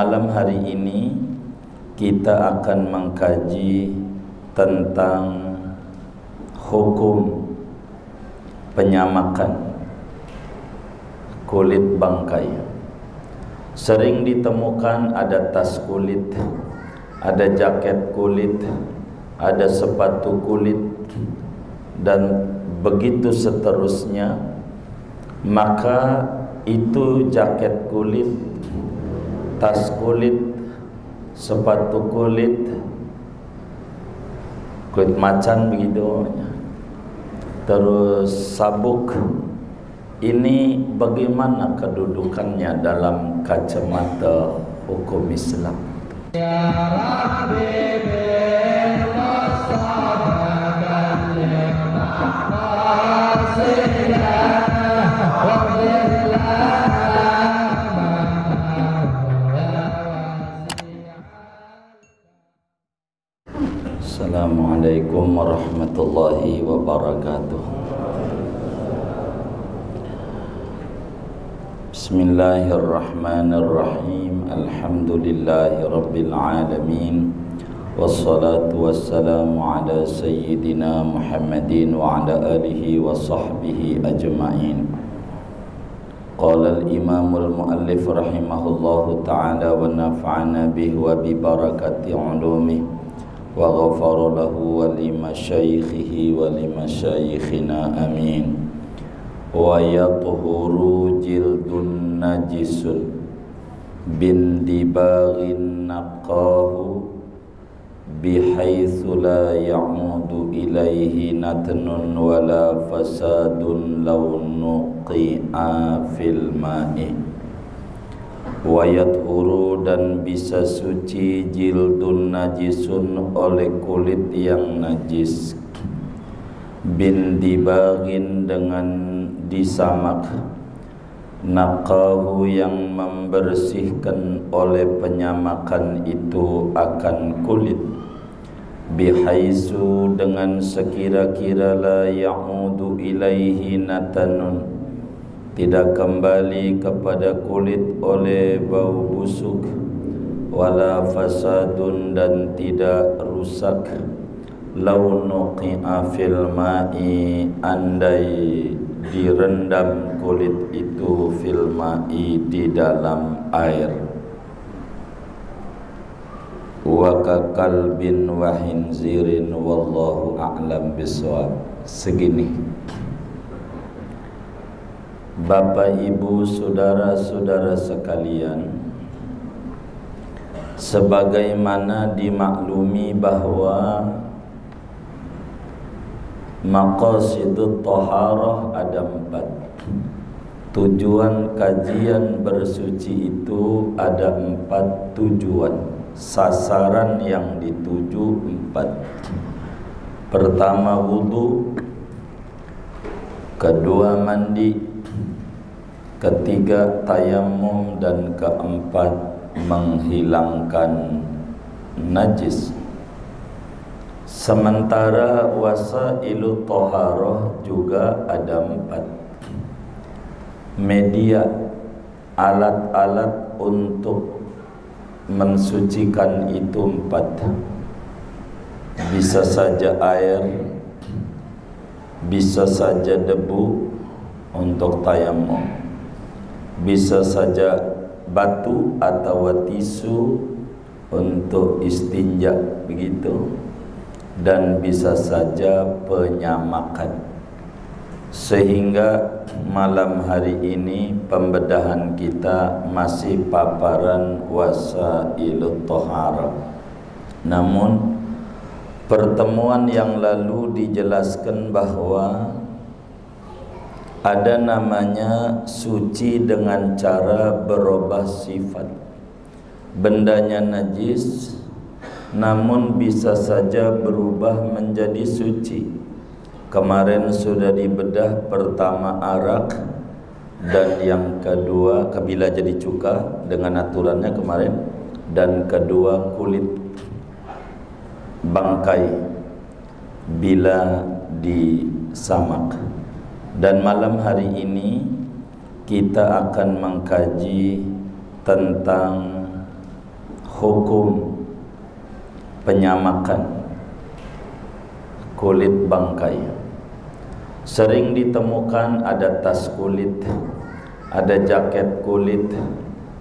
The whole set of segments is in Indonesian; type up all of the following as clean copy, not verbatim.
Malam hari ini kita akan mengkaji tentang hukum penyamakan kulit bangkai. Sering ditemukan ada tas kulit, ada jaket kulit, ada sepatu kulit, dan begitu seterusnya. Maka itu jaket kulit, tas kulit, sepatu kulit, kulit macan begitu, terus sabuk. Ini bagaimana kedudukannya dalam kacamata hukum Islam? Ya Rabbi bil Mustafa Assalamualaikum warahmatullahi wabarakatuh. Bismillahirrahmanirrahim. Alhamdulillahi rabbil alamin. Wassalatu wassalamu ala sayyidina Muhammadin wa ala alihi wa sahbihi ajma'in. Qala al-imam al-muallif rahimahullahu ta'ala wa nafa'ana bihi wa bi barakati ulumih wa ghafara lahu wa li masyaikhihi wa li masyaikhina amin. Wa yatuhuru jildun najisun bin dibaghin naqahu bihaitsu la ya'udu ilaihi natnun wala fasadun law nuqi'a fil ma'i. Wa yathuru, dan bisa suci jildun najisun oleh kulit yang najis, bin dibaghin dengan disamak, naqahu yang membersihkan oleh penyamakan itu akan kulit, bihaisu dengan sekira-kira la ya'udu ilaihi natanun, tidak kembali kepada kulit oleh bau busuk, wala fasadun, dan tidak rusak, lau nuqi'a fil ma'i, andai direndam kulit itu fil ma'i, di dalam air. Wa kakalbin wa hinzirin wallahu a'lam bisawab. Segini, Bapak Ibu saudara-saudara sekalian, sebagaimana dimaklumi bahwa maqasidut taharah ada 4. Tujuan kajian bersuci itu ada 4 tujuan. Sasaran yang dituju 4. Pertama wudu, kedua mandi, ketiga tayamum, dan keempat menghilangkan najis. Sementara wasailut thaharah juga ada 4. Media, alat-alat untuk mensucikan itu 4. Bisa saja air, bisa saja debu untuk tayamum, bisa saja batu atau tisu untuk istinja begitu, dan bisa saja penyamakan. Sehingga malam hari ini pembedahan kita masih paparan wasailut thaharah. Namun pertemuan yang lalu dijelaskan bahwa ada namanya suci dengan cara berubah sifat. Bendanya najis, namun bisa saja berubah menjadi suci. Kemarin sudah dibedah, pertama arak, dan yang kedua bila jadi cuka dengan aturannya kemarin, dan kedua kulit bangkai bila disamak. Dan malam hari ini kita akan mengkaji tentang hukum penyamakan kulit bangkai. Sering ditemukan ada tas kulit, ada jaket kulit,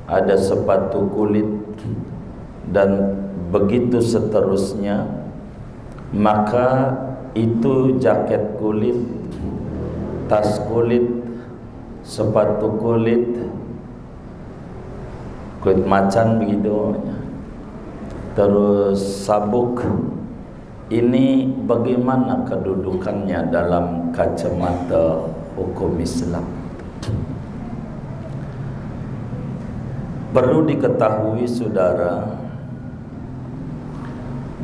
ada sepatu kulit, dan begitu seterusnya. Maka itu jaket kulit, tas kulit, sepatu kulit, kulit macan begitu, terus sabuk. Ini bagaimana kedudukannya dalam kacamata hukum Islam? Perlu diketahui saudara,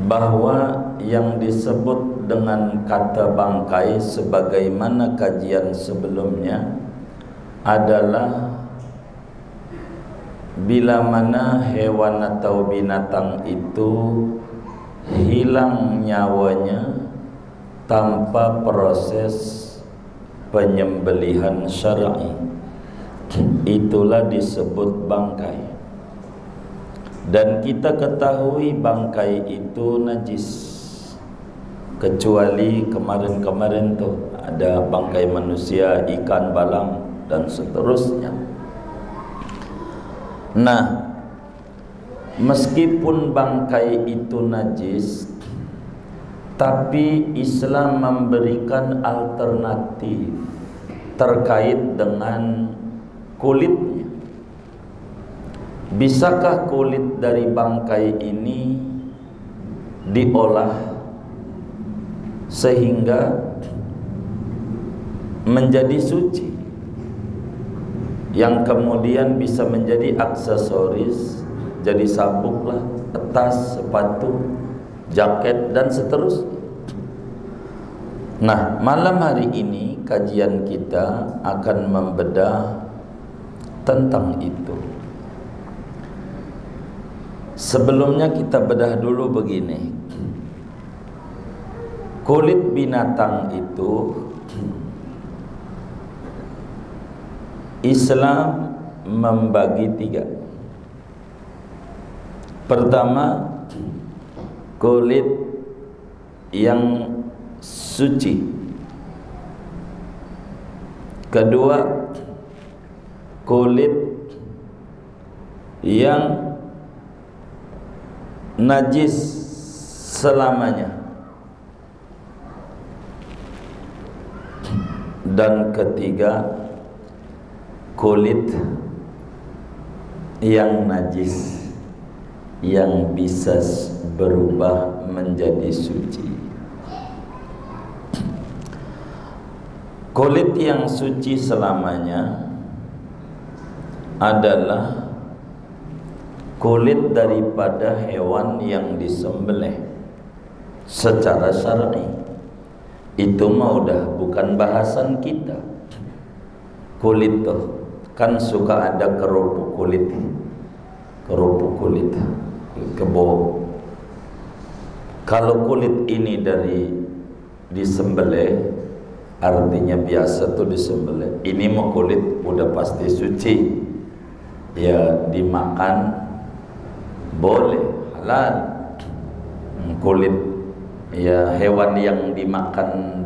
bahwa yang disebut dengan kata bangkai sebagaimana kajian sebelumnya adalah bila mana hewan atau binatang itu hilang nyawanya tanpa proses penyembelihan syar'i, itulah disebut bangkai. Dan kita ketahui bangkai itu najis, kecuali kemarin-kemarin tuh ada bangkai manusia, ikan, balang, dan seterusnya. Nah, meskipun bangkai itu najis, tapi Islam memberikan alternatif terkait dengan kulitnya. Bisakah kulit dari bangkai ini diolah sehingga menjadi suci, yang kemudian bisa menjadi aksesoris, jadi sabuk lah, tas, sepatu, jaket, dan seterusnya. Nah, malam hari ini kajian kita akan membedah tentang itu. Sebelumnya kita bedah dulu begini. Kulit binatang itu Islam membagi tiga. Pertama, kulit yang suci. Kedua, kulit yang najis selamanya. Dan ketiga, kulit yang najis yang bisa berubah menjadi suci. Kulit yang suci selamanya adalah kulit daripada hewan yang disembelih secara syar'i. Itu mah udah bukan bahasan kita. Kulit tuh kan suka ada kerupuk kulit, kebo. Kalau kulit ini dari disembelih, artinya biasa tuh disembelih. Ini mau kulit udah pasti suci, ya dimakan boleh, halal. Kulit ya hewan yang dimakan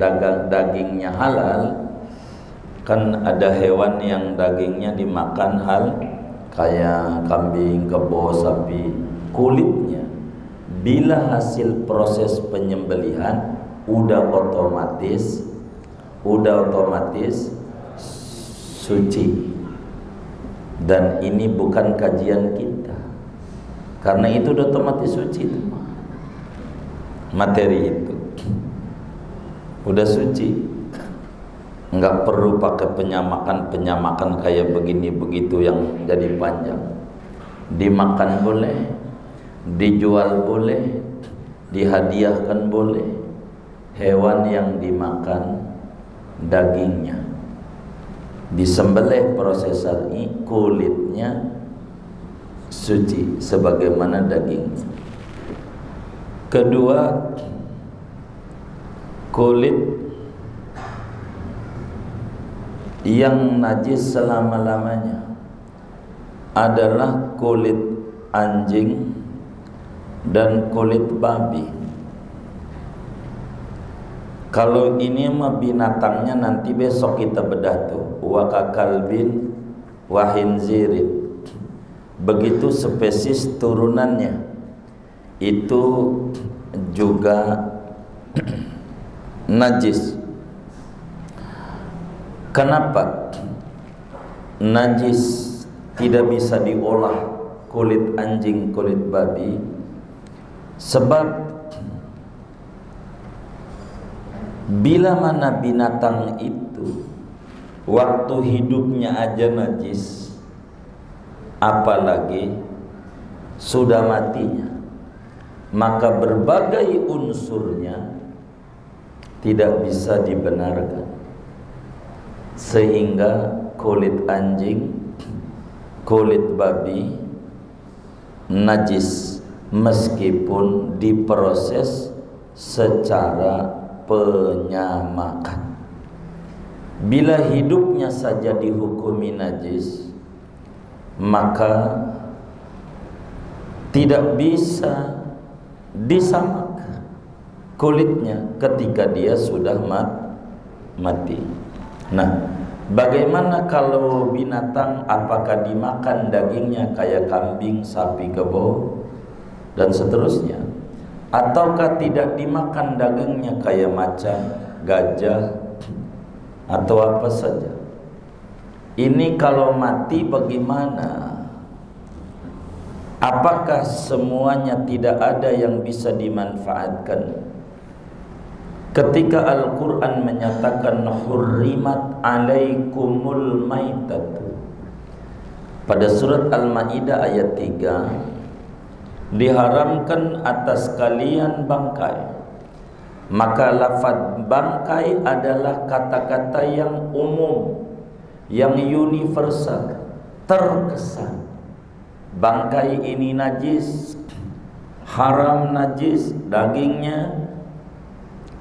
dagingnya halal. Kan ada hewan yang dagingnya dimakan hal, kayak kambing, kebo, sapi. Kulitnya bila hasil proses penyembelihan udah otomatis suci. Dan ini bukan kajian kita, karena itu udah otomatis suci itu. Materi itu udah suci, nggak perlu pakai penyamakan kayak begini begitu yang jadi panjang. Dimakan boleh, dijual boleh, dihadiahkan boleh. Hewan yang dimakan dagingnya disembelih proses syar'i, kulitnya suci sebagaimana dagingnya. Kedua, kulit yang najis selama-lamanya adalah kulit anjing, dan kulit babi. Kalau ini mah binatangnya nanti besok kita bedah tuh. Wa kakalbin wa hinzirin. Begitu spesies turunannya. Itu juga najis. Kenapa? Najis tidak bisa diolah kulit anjing, kulit babi. Sebab bila mana binatang itu waktu hidupnya aja najis, apalagi sudah matinya, maka berbagai unsurnya tidak bisa dibenarkan. Sehingga kulit anjing, kulit babi najis meskipun diproses secara penyamakan. Bila hidupnya saja dihukumi najis, maka tidak bisa disamakan kulitnya ketika dia sudah mati. Nah, bagaimana kalau binatang, apakah dimakan dagingnya kayak kambing, sapi, kebo dan seterusnya, ataukah tidak dimakan dagingnya kayak macan, gajah atau apa saja? Ini kalau mati bagaimana? Apakah semuanya tidak ada yang bisa dimanfaatkan? Ketika Al-Quran menyatakan hurrimat alaikumul maitatu, pada surat Al-Maidah ayat 3, diharamkan atas kalian bangkai. Maka lafaz bangkai adalah kata-kata yang umum, yang universal, terkesan. Bangkai ini najis, haram najis, dagingnya,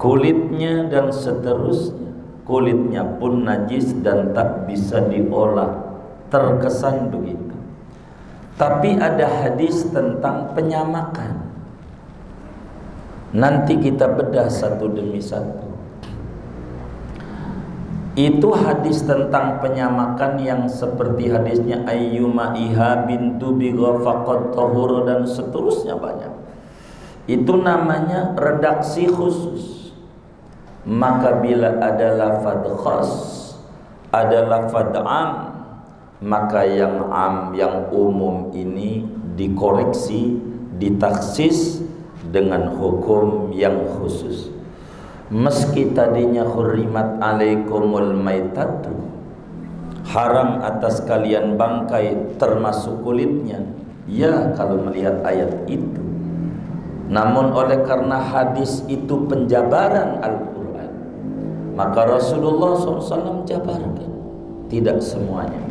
kulitnya dan seterusnya. Kulitnya pun najis dan tak bisa diolah, terkesan begitu. Tapi ada hadis tentang penyamakan. Nanti kita bedah satu demi satu. Itu hadis tentang penyamakan yang seperti hadisnya ayyuma ihabin tubigha faqad tahur dan seterusnya banyak. Itu namanya redaksi khusus. Maka bila ada lafaz khas, ada lafaz am, maka yang am, yang umum ini dikoreksi, ditaksis dengan hukum yang khusus. Meski tadinya hurrimat alaikumul maitatu, haram atas kalian bangkai termasuk kulitnya, ya kalau melihat ayat itu. Namun oleh karena hadis itu penjabaran Al-Quran, maka Rasulullah SAW jabarkan tidak semuanya.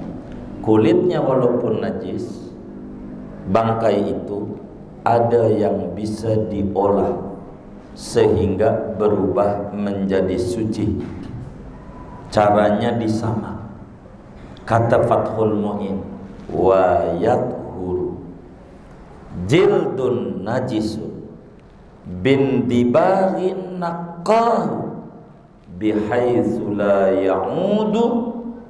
Kulitnya walaupun najis, bangkai itu ada yang bisa diolah sehingga berubah menjadi suci. Caranya disamak. Kata Fathul Mu'in, wa yathuru jildun najisun bin dibaghin naqahu bihaitsu la ya'udu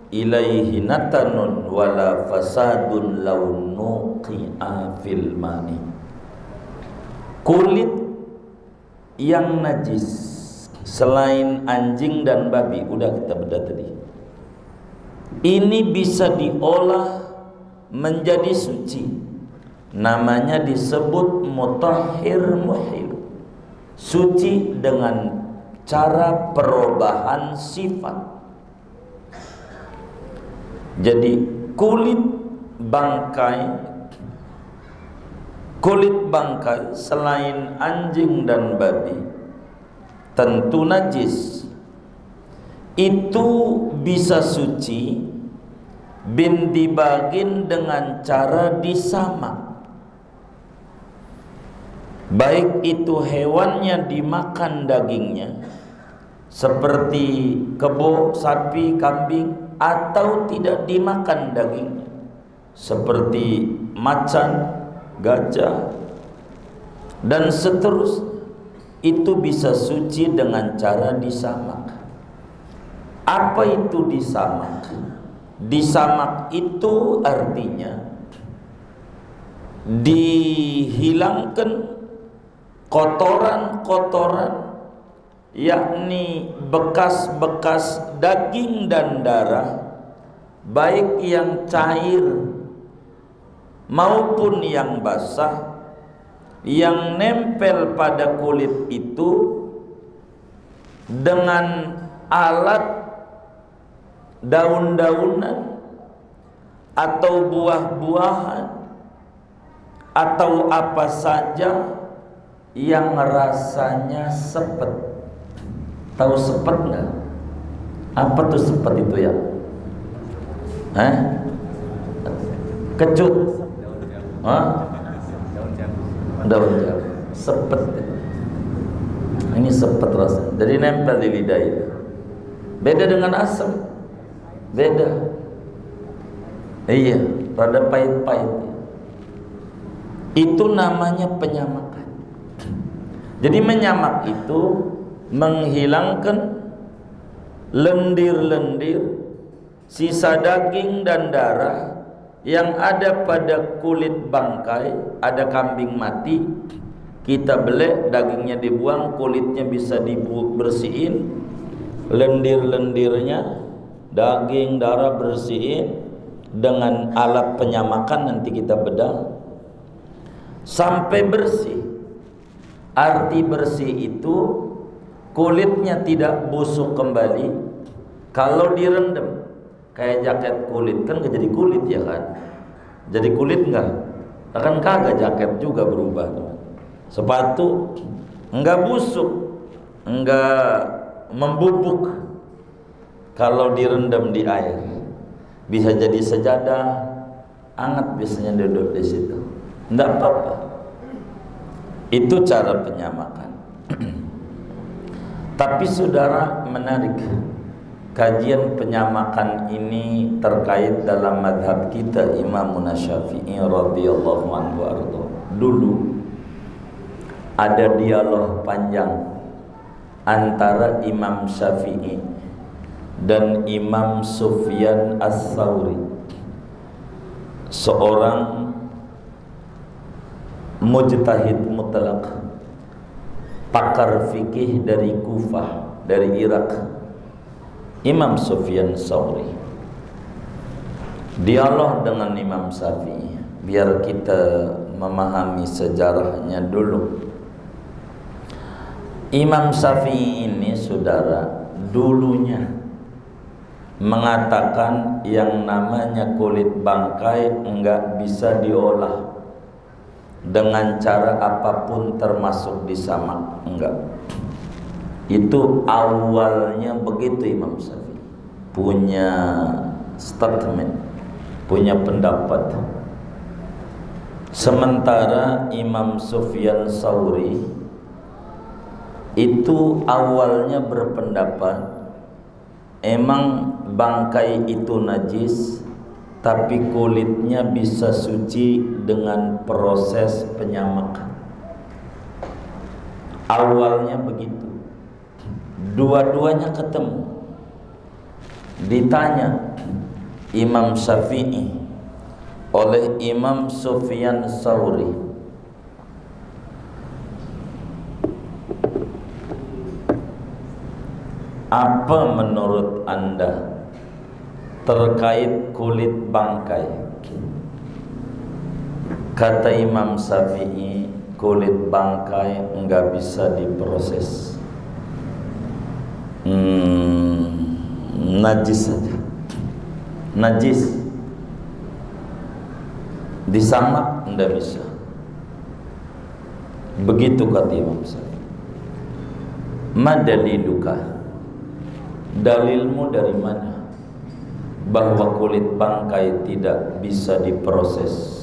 ilaihi natanun wala fasadun law nuqi'a fil ma'i. Kulit yang najis selain anjing dan babi, udah kita bedah tadi, ini bisa diolah menjadi suci. Namanya disebut mutahhir muhil, suci dengan cara perubahan sifat. Jadi kulit bangkai selain anjing dan babi tentu najis. Itu bisa suci bin dibagin dengan cara disamak. Baik itu hewannya dimakan dagingnya seperti kebo, sapi, kambing, atau tidak dimakan dagingnya seperti macan, gajah, dan seterusnya. Itu bisa suci dengan cara disamak. Apa itu disamak? Disamak itu artinya dihilangkan kotoran-kotoran, yakni bekas-bekas daging dan darah, baik yang cair maupun yang basah, yang nempel pada kulit itu dengan alat daun-daunan atau buah-buahan atau apa saja yang rasanya sepet. Tahu sepet nggak? Apa tuh sepet itu ya? Kecut? Daun jambu. Sepet. Ini sepet rasanya. Jadi nempel di lidah itu. Beda dengan asam. Beda. Iya, rada pahit-pahit. Itu namanya penyamakan. Jadi menyamak itu menghilangkan lendir-lendir, sisa daging dan darah yang ada pada kulit bangkai. Ada kambing mati, kita belek, dagingnya dibuang, kulitnya bisa dibersihin, lendir-lendirnya, daging, darah bersihin dengan alat penyamakan. Nanti kita bedah sampai bersih. Arti bersih itu kulitnya tidak busuk kembali. Kalau direndam kayak jaket kulit kan jadi kulit ya kan, jadi kulit enggak? Akan kagak, jaket juga berubah. Sepatu enggak busuk, enggak membubuk kalau direndam di air. Bisa jadi sejadah hangat, biasanya duduk di situ, enggak apa-apa. Itu cara penyamakan. Tapi saudara, menarik, kajian penyamakan ini terkait dalam madhab kita Imam Syafi'i radhiyallahu anhu arda. Dulu ada dialog panjang antara Imam Syafi'i dan Imam Sufyan Ats-Tsauri, seorang mujtahid mutlak, pakar fikih dari Kufah, dari Irak. Imam Sufyan Ats-Tsauri dialog dengan Imam Syafi'i, biar kita memahami sejarahnya dulu. Imam Syafi'i ini saudara dulunya mengatakan yang namanya kulit bangkai enggak bisa diolah dengan cara apapun termasuk disamak, enggak. Itu awalnya begitu. Imam Syafi'i punya statement, punya pendapat. Sementara Imam Sufyan Ats-Tsauri itu awalnya berpendapat emang bangkai itu najis, tapi kulitnya bisa suci dengan proses penyamakan. Awalnya begitu. Dua-duanya ketemu. Ditanya Imam Syafi'i oleh Imam Sufyan Ats-Tsauri, apa menurut Anda terkait kulit bangkai? Kata Imam Syafi'i, kulit bangkai enggak bisa diproses, najis saja, najis, disamak enggak bisa. Begitu kata Imam Syafi'i. Ma daliluka, dalilmu dari mana bahwa kulit bangkai tidak bisa diproses?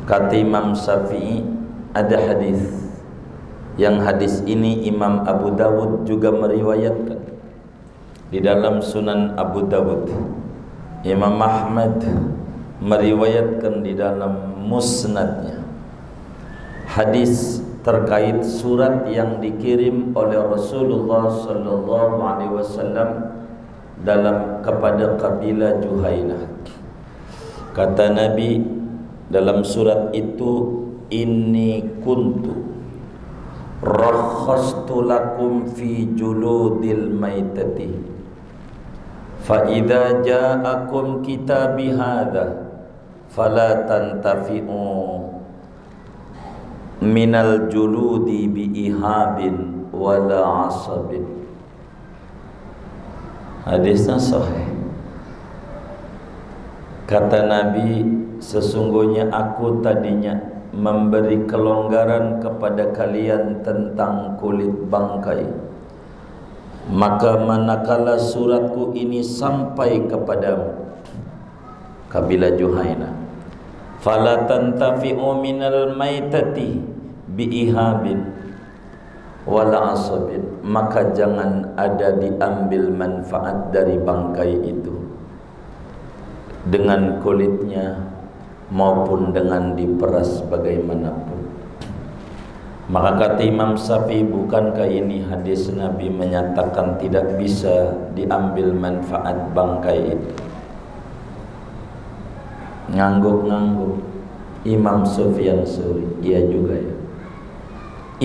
Kata Imam Syafi'i, ada hadis, yang hadis ini Imam Abu Dawud juga meriwayatkan di dalam Sunan Abu Dawud. Imam Ahmad meriwayatkan di dalam musnadnya. hadis terkait surat yang dikirim oleh Rasulullah sallallahu alaihi wasallam kepada kabilah Juhainah. Kata Nabi dalam surat itu, inni kuntu rakhastu lakum fi juludil maitati fa idza ja'akum kitabi hadza fala tantafi'u minal juludi bi ihabin wala asabin. Hadisnya sahih. Kata Nabi, sesungguhnya aku tadinya memberi kelonggaran kepada kalian tentang kulit bangkai, maka manakala suratku ini sampai kepadamu, kabilah Juhainah, fala tantafi'u minal maitati biihabin wala asabin, maka jangan ada diambil manfaat dari bangkai itu dengan kulitnya maupun dengan diperas bagaimanapun. Maka kata Imam Syafi'i, bukankah ini hadis Nabi menyatakan tidak bisa diambil manfaat bangkai itu? Ngangguk-ngangguk Imam Sufyan Tsauri, iya juga ya.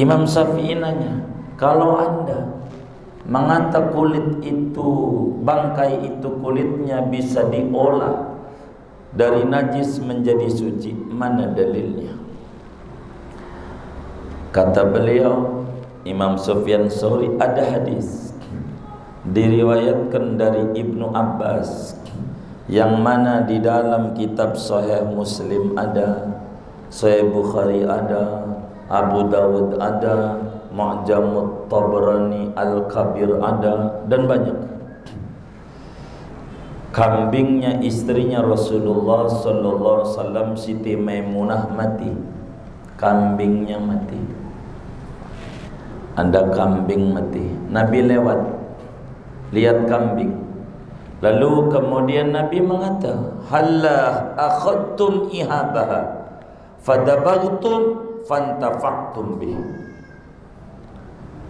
Imam Syafi'i nanya, kalau anda mengata kulit itu, bangkai itu kulitnya bisa diolah dari najis menjadi suci, mana dalilnya? Kata beliau, Imam Sufyan Tsauri, ada hadis diriwayatkan dari Ibnu Abbas yang mana di dalam kitab Sahih Muslim ada, Sahih Bukhari ada, Abu Dawud ada, Mu'jamut Tabrani Al-Kabir ada, dan banyak. Kambingnya istrinya Rasulullah sallallahu alaihi wasallam, Siti Maimunah, mati. Kambingnya mati. Ada kambing mati. Nabi lewat, lihat kambing. Lalu kemudian Nabi mengata, halla akhadtum ihabaha fadabaghtum fantafa'tum bih.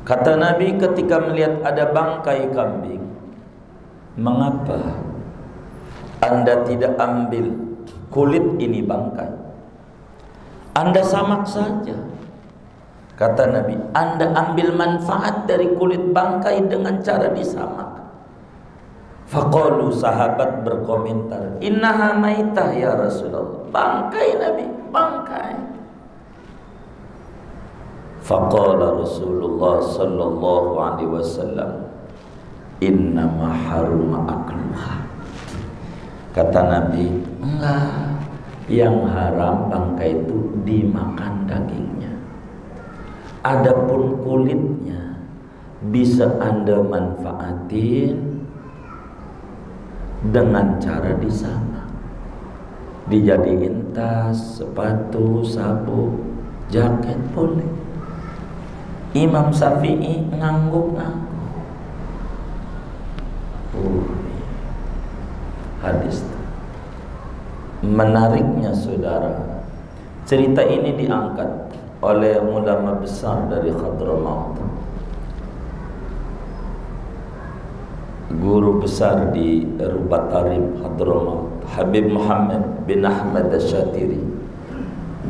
Kata Nabi ketika melihat ada bangkai kambing, mengapa Anda tidak ambil kulit ini bangkai? Anda samak saja. Kata Nabi, Anda ambil manfaat dari kulit bangkai dengan cara disamak. Faqalu, sahabat berkomentar, innaha maitah ya Rasulullah. Bangkai Nabi, bangkai. Faqala Rasulullah sallallahu alaihi wasallam, innama haruma akluha. Kata Nabi, enggak, yang haram bangkai itu dimakan dagingnya. Adapun kulitnya bisa Anda manfaatin dengan cara disamak, dijadiin tas, sepatu, sabuk, jaket, boleh. Imam Syafi'i ngangguk-ngangguk. Hadis menariknya saudara, cerita ini diangkat oleh ulama besar dari Hadramaut, guru besar di Rubat Tarib Hadramaut, Habib Muhammad bin Ahmad Asy-Syatiri,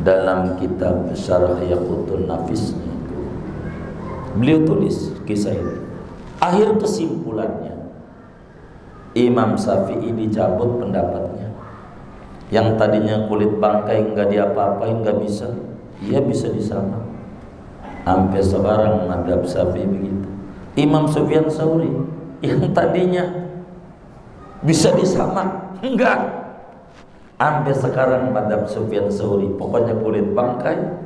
dalam kitab Syarah Yaqutun Nafisnya itu beliau tulis kisah ini. Akhir kesimpulannya, Imam Syafi'i dicabut pendapatnya. Yang tadinya kulit bangkai enggak diapa-apain, enggak bisa, iya bisa disamak. Sampai sekarang madhab Syafi'i begitu. Imam Sufyan Tsauri yang tadinya bisa disamak, enggak. Sampai sekarang madhab Sufyan Tsauri, pokoknya kulit bangkai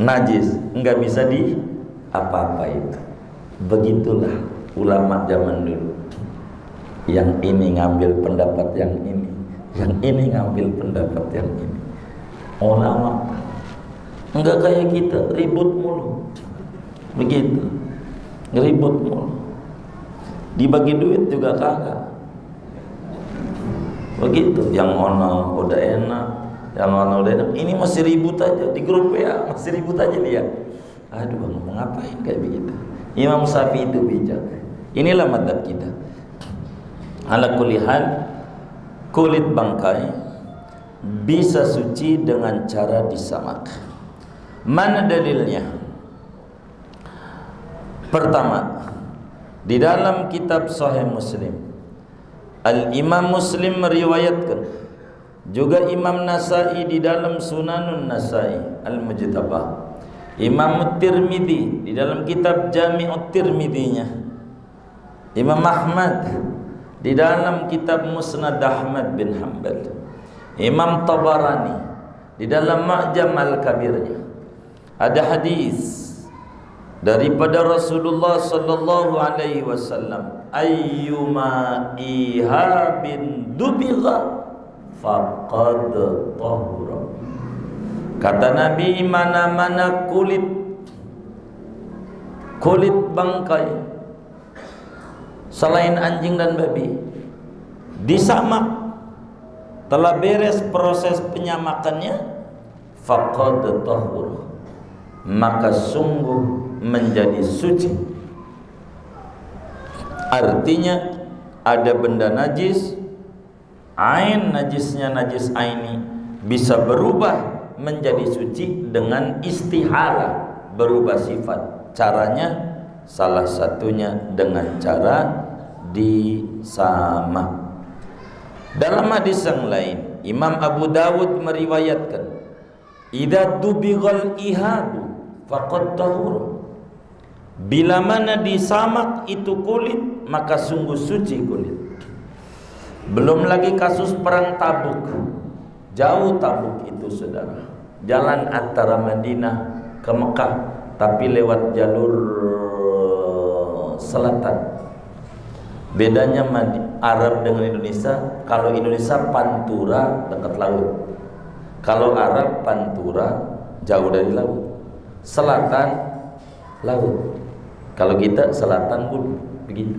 najis, enggak bisa apa-apain. Begitulah ulama zaman dulu. Yang ini ngambil pendapat yang ini, yang ini ngambil pendapat yang ini. Ulama enggak kayak kita ribut mulu. Begitu, ribut mulu. Dibagi duit juga kagak. Begitu, yang ono udah enak, Yang orang udah ini masih ribut aja di grup ya, masih ribut aja dia. Aduh, ngomong ngapain kayak begitu? Imam Syafi'i itu bijak. Inilah madzhab kita. Ala kulli hal, kulit bangkai bisa suci dengan cara disamak. Mana dalilnya? Pertama, di dalam kitab Sahih Muslim, Al-Imam Muslim meriwayatkan, juga Imam Nasai di dalam Sunanun Nasai Al-Mujtabah, Imam Tirmidzi di dalam kitab Jami'ut Tirmidzi-nya, Imam Ahmad di dalam kitab Musnad Ahmad bin Hanbal, Imam Tabarani di dalam Ma'jam Al-Kabirnya. Ada hadis daripada Rasulullah sallallahu alaihi wasallam, ayyuma ihabin dubigha faqad tahura. Kata Nabi, mana-mana kulit bangkai selain anjing dan babi disamak, telah beres proses penyamakannya, faqad tahura, maka sungguh menjadi suci. Artinya ada benda najis, ain najisnya najis aini, bisa berubah menjadi suci dengan istihala, berubah sifat. Caranya salah satunya dengan cara disamak. Dalam hadis yang lain, Imam Abu Dawud meriwayatkan, idza dubighal ihabu faqad tahur. Bila mana disamak itu kulit, maka sungguh suci kulit. Belum lagi kasus perang Tabuk. Jauh Tabuk itu saudara, jalan antara Madinah ke Mekah, tapi lewat jalur selatan. Bedanya Arab dengan Indonesia, kalau Indonesia Pantura dekat laut, kalau Arab Pantura jauh dari laut, selatan laut. Kalau kita selatan pun begitu.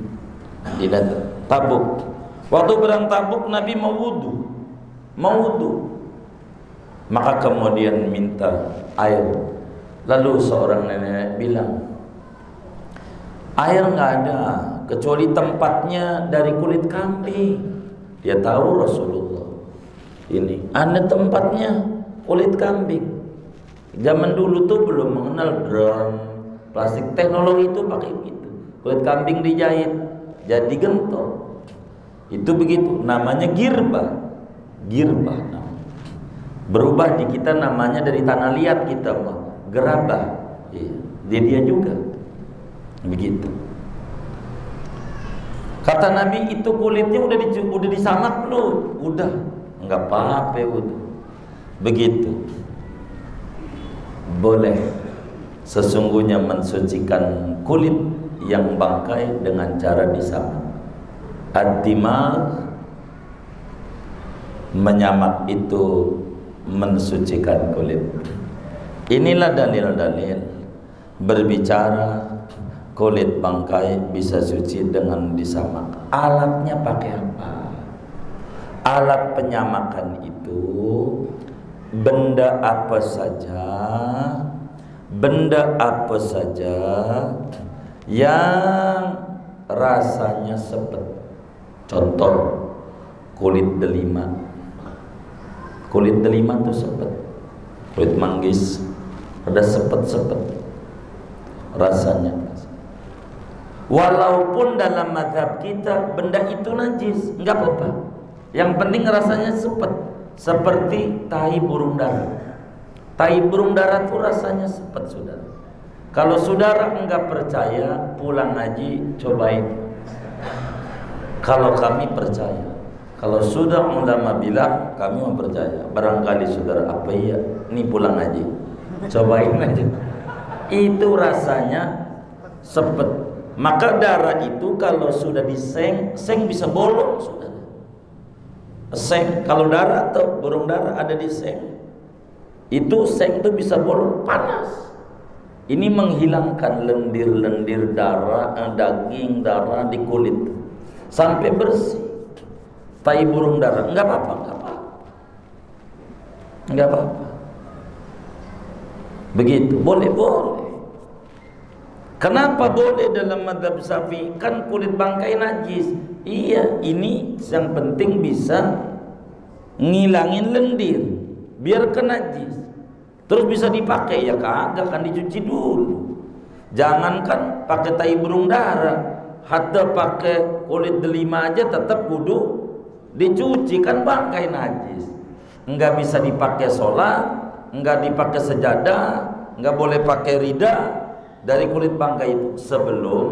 Di Tabuk, waktu perang Tabuk Nabi mau wudu, maka kemudian minta air. Lalu seorang nenek bilang, air nggak ada kecuali tempatnya dari kulit kambing. Dia tahu Rasulullah ini ada tempatnya kulit kambing. Zaman dulu tuh belum mengenal drum, plastik, teknologi itu pakai gitu. Kulit kambing dijahit jadi gentong. Itu begitu, namanya girbah namanya. Berubah di kita namanya dari tanah liat kita mah gerabah. Iya, dia juga begitu. Kata Nabi, itu kulitnya udah disamak belum? Udah, enggak apa-apa udah. Begitu. Boleh sesungguhnya mensucikan kulit yang bangkai dengan cara disamak. Ad-dimagh, menyamak itu mensucikan kulit. Inilah dalil-dalil berbicara kulit bangkai bisa suci dengan disamak. Alatnya pakai apa? Alat penyamakan itu benda apa saja yang rasanya sepet. Contoh, kulit delima. Kulit delima itu sepet. Kulit manggis ada sepet-sepet rasanya. Walaupun dalam mazhab kita benda itu najis, enggak apa-apa. Yang penting rasanya sepet. Seperti tahi burung dara. Tahi burung dara itu rasanya sepet, saudara. Kalau saudara enggak percaya, pulang ngaji cobain. Kalau kami percaya. Kalau sudah ulama bilang, kami mempercaya. Barangkali saudara, apa iya? Ini pulang ngaji, cobain aja. Itu rasanya sepet. Maka darah itu kalau sudah diseng, seng bisa bolong, saudara. Seng, kalau darah tuh burung darah ada di seng, itu seng itu bisa bolong, panas. Ini menghilangkan lendir-lendir darah, daging darah di kulit sampai bersih. Tai burung darah, enggak apa-apa, enggak apa-apa. enggak apa-apa. Begitu, boleh. Kenapa boleh dalam mazhab Syafi'i? Kan kulit bangkai najis. Iya, ini yang penting bisa ngilangin lendir, biar najis. Terus bisa dipakai ya kagak, kan dicuci dulu. Jangankan pakai tai burung dara, hatta pakai kulit delima aja tetap kudu dicuci, kan bangkai najis. Enggak bisa dipakai sholat, enggak dipakai sejadah, enggak boleh pakai rida dari kulit bangkai itu sebelum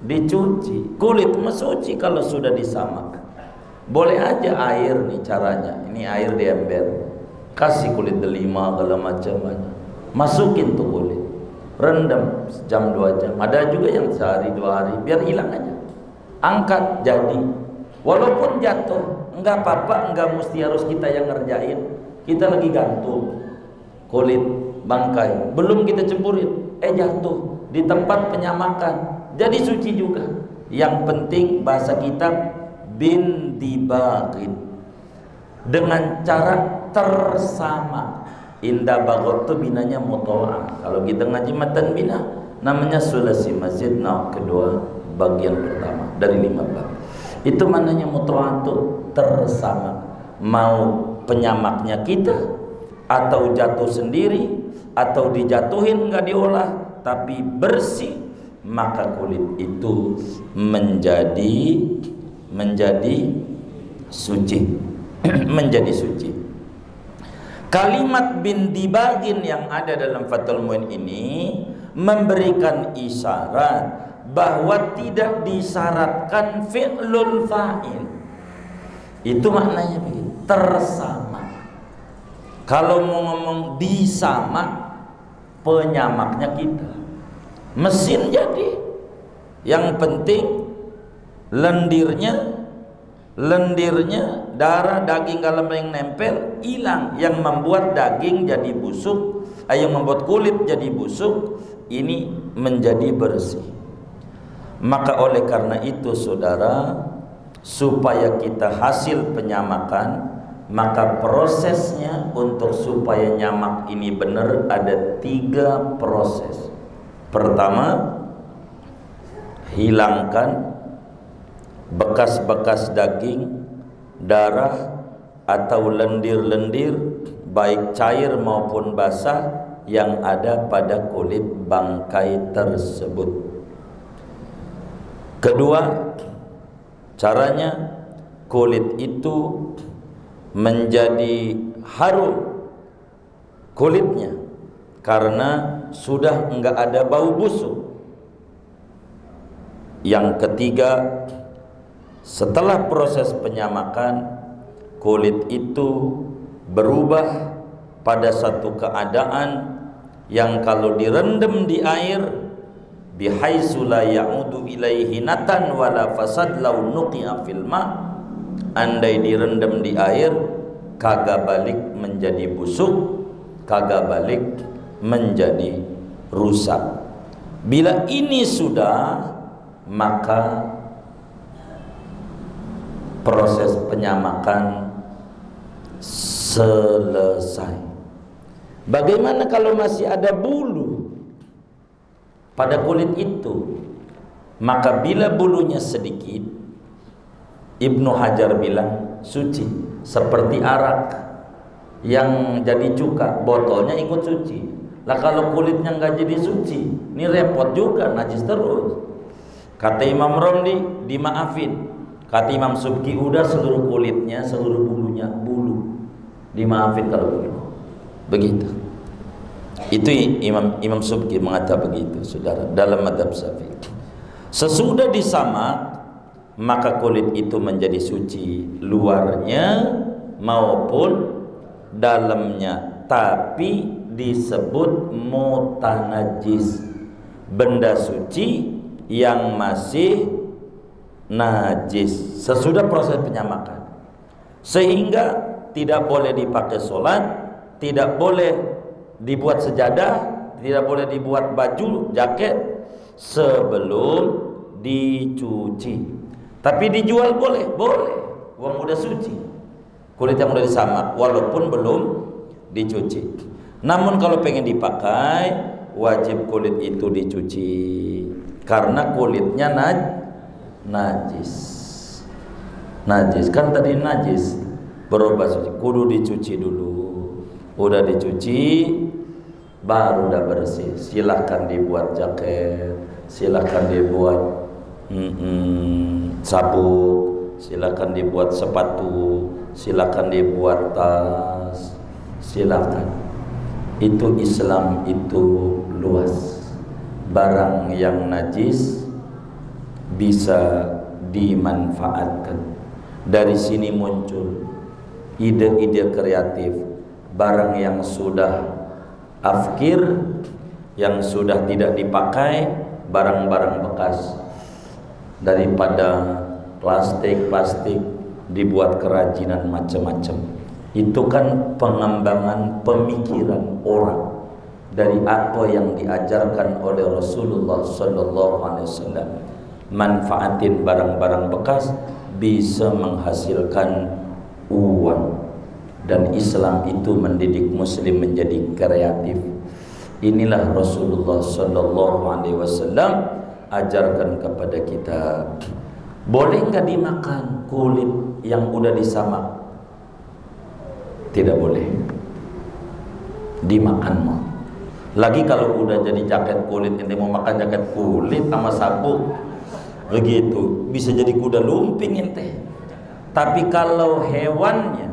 dicuci. Kulit mesuci kalau sudah disamak. Boleh aja air nih caranya. Ini air di ember, kasih kulit delima segala macam, masukin tuh kulit, rendam jam 2 jam. Ada juga yang sehari 2 hari, biar hilang aja. Angkat jadi. Walaupun jatuh, enggak apa-apa, enggak mesti harus kita yang ngerjain. Kita lagi gantung kulit bangkai, belum kita ceburin, jatuh di tempat penyamakan, jadi suci juga. Yang penting bahasa kitab bindibagin, dengan cara tersama. Indah bagot tuh binanya mutoa. Kalau kita ngaji matan bina, namanya sulasi masjid kedua bagian pertama dari 5 bab. Itu mananya mutoa tuh tersama. Mau penyamaknya kita, atau jatuh sendiri, atau dijatuhin nggak diolah tapi bersih, maka kulit itu menjadi suci. Menjadi suci. Kalimat bindibagin yang ada dalam Fathul Muin ini memberikan isyarat bahwa tidak disyaratkan fi'lul fa'il. Itu maknanya begitu, tersama. Kalau mau ngomong disamak, penyamaknya kita, mesin jadi. Yang penting lendirnya, darah, daging kalau yang nempel hilang. Yang membuat daging jadi busuk, yang membuat kulit jadi busuk, ini menjadi bersih. Maka oleh karena itu saudara, supaya kita hasil penyamakan, maka prosesnya untuk supaya nyamak ini benar ada 3 proses. Pertama, hilangkan bekas-bekas daging, darah atau lendir-lendir baik cair maupun basah yang ada pada kulit bangkai tersebut. Kedua, caranya kulit itu menjadi harum kulitnya karena sudah enggak ada bau busuk. Yang ketiga, setelah proses penyamakan, kulit itu berubah pada satu keadaan yang kalau direndam di air, bihaitsu la ya'udu ilaihi natan wala fasad law nuqi'a fil ma', andai direndam di air kagak balik menjadi busuk, kagak balik menjadi rusak. Bila ini sudah, maka proses penyamakan selesai. Bagaimana kalau masih ada bulu pada kulit itu? Maka bila bulunya sedikit, Ibnu Hajar bilang suci, seperti arak yang jadi cuka, botolnya ikut suci. Lah kalau kulitnya nggak jadi suci, ini repot juga, najis terus. Kata Imam Romli, dimaafin. Kata Imam Subki, udah seluruh kulitnya, seluruh bulunya, bulu dimaafin kalau begitu. Begitu. Itu Imam Subki mengatakan begitu, saudara, dalam mazhab Syafi'i. Sesudah disamak, maka kulit itu menjadi suci, luarnya maupun dalamnya, tapi disebut mutanajis, benda suci yang masih najis sesudah proses penyamakan, sehingga tidak boleh dipakai sholat, tidak boleh dibuat sejadah, tidak boleh dibuat baju, jaket sebelum dicuci. Tapi dijual boleh, uang udah suci, kulit yang udah disamak, walaupun belum dicuci. Namun kalau pengen dipakai, wajib kulit itu dicuci karena kulitnya najis. Najis kan tadi najis, berubah suci, kudu dicuci dulu. Udah dicuci baru udah bersih. Silahkan dibuat jaket, silahkan dibuat sabuk, silahkan dibuat sepatu, silahkan dibuat tas, silahkan. Itu Islam itu luas. Barang yang najis bisa dimanfaatkan. Dari sini muncul ide-ide kreatif. Barang yang sudah afkir, yang sudah tidak dipakai, barang-barang bekas, daripada plastik dibuat kerajinan macam-macam. Itu kan pengembangan pemikiran orang dari apa yang diajarkan oleh Rasulullah sallallahu alaihi wasallam. Manfaatin barang-barang bekas bisa menghasilkan uang, dan Islam itu mendidik muslim menjadi kreatif. Inilah Rasulullah sallallahu alaihi wasallam ajarkan kepada kita. Boleh enggak dimakan kulit yang udah disamak? Tidak boleh dimakan mah. Lagi kalau udah jadi jaket kulit, ente mau makan jaket kulit sama sabuk begitu, bisa jadi kuda lumping ente. Tapi kalau hewannya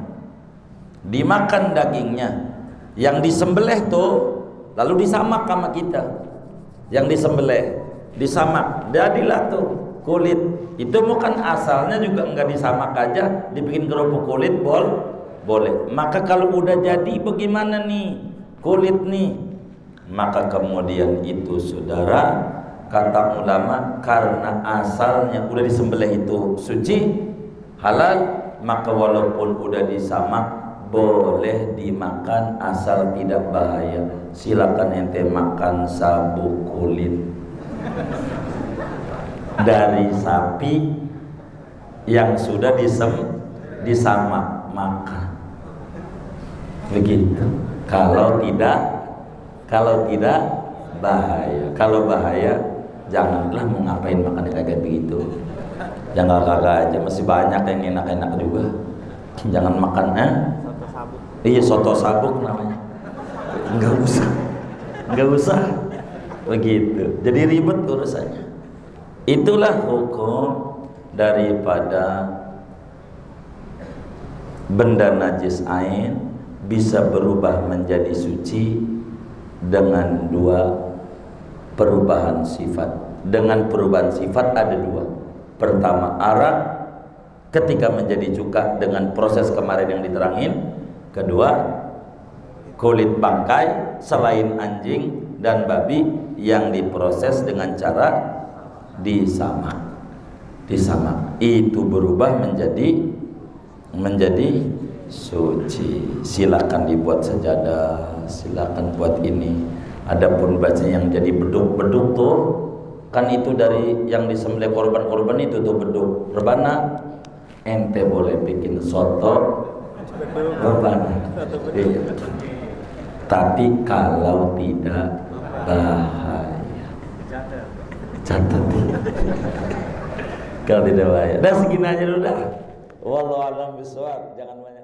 dimakan dagingnya, yang disembelih tuh lalu disamak sama kita, yang disembelih disamak, jadilah tuh kulit itu. Bukan asalnya juga enggak disamak aja, dibikin kerupuk kulit boleh. Maka kalau udah jadi bagaimana nih kulit nih, maka kemudian itu saudara, kata ulama, karena asalnya udah disembelih itu suci, halal, maka walaupun udah disamak boleh dimakan asal tidak bahaya. Silakan ente makan sabuk kulit dari sapi yang sudah disamak, makan begitu. Kalau tidak bahaya. Kalau bahaya janganlah, mau ngapain makan kayak begitu. Jangan kagak aja, masih banyak yang enak-enak juga. Jangan makan soto sabuk. Iya, soto sabuk namanya. Enggak usah begitu. Jadi ribet urusannya. Itulah hukum daripada benda najis ain bisa berubah menjadi suci dengan dua perubahan sifat. Dengan perubahan sifat ada dua. Pertama, arak ketika menjadi cuka dengan proses kemarin yang diterangin. Kedua, kulit bangkai selain anjing dan babi yang diproses dengan cara disamak. Itu berubah menjadi suci. Silakan dibuat sajadah, silakan buat ini. Adapun bacanya yang jadi beduk-beduk tuh kan itu dari yang disembelih korban-korban itu tuh beduk rebana. Ente boleh bikin soto rebana. Tapi kalau tidak bahaya, catat. Kalau tidak bahaya. Dah segini aja dulu dah. Wallahu a'lam bishawab. Jangan banyak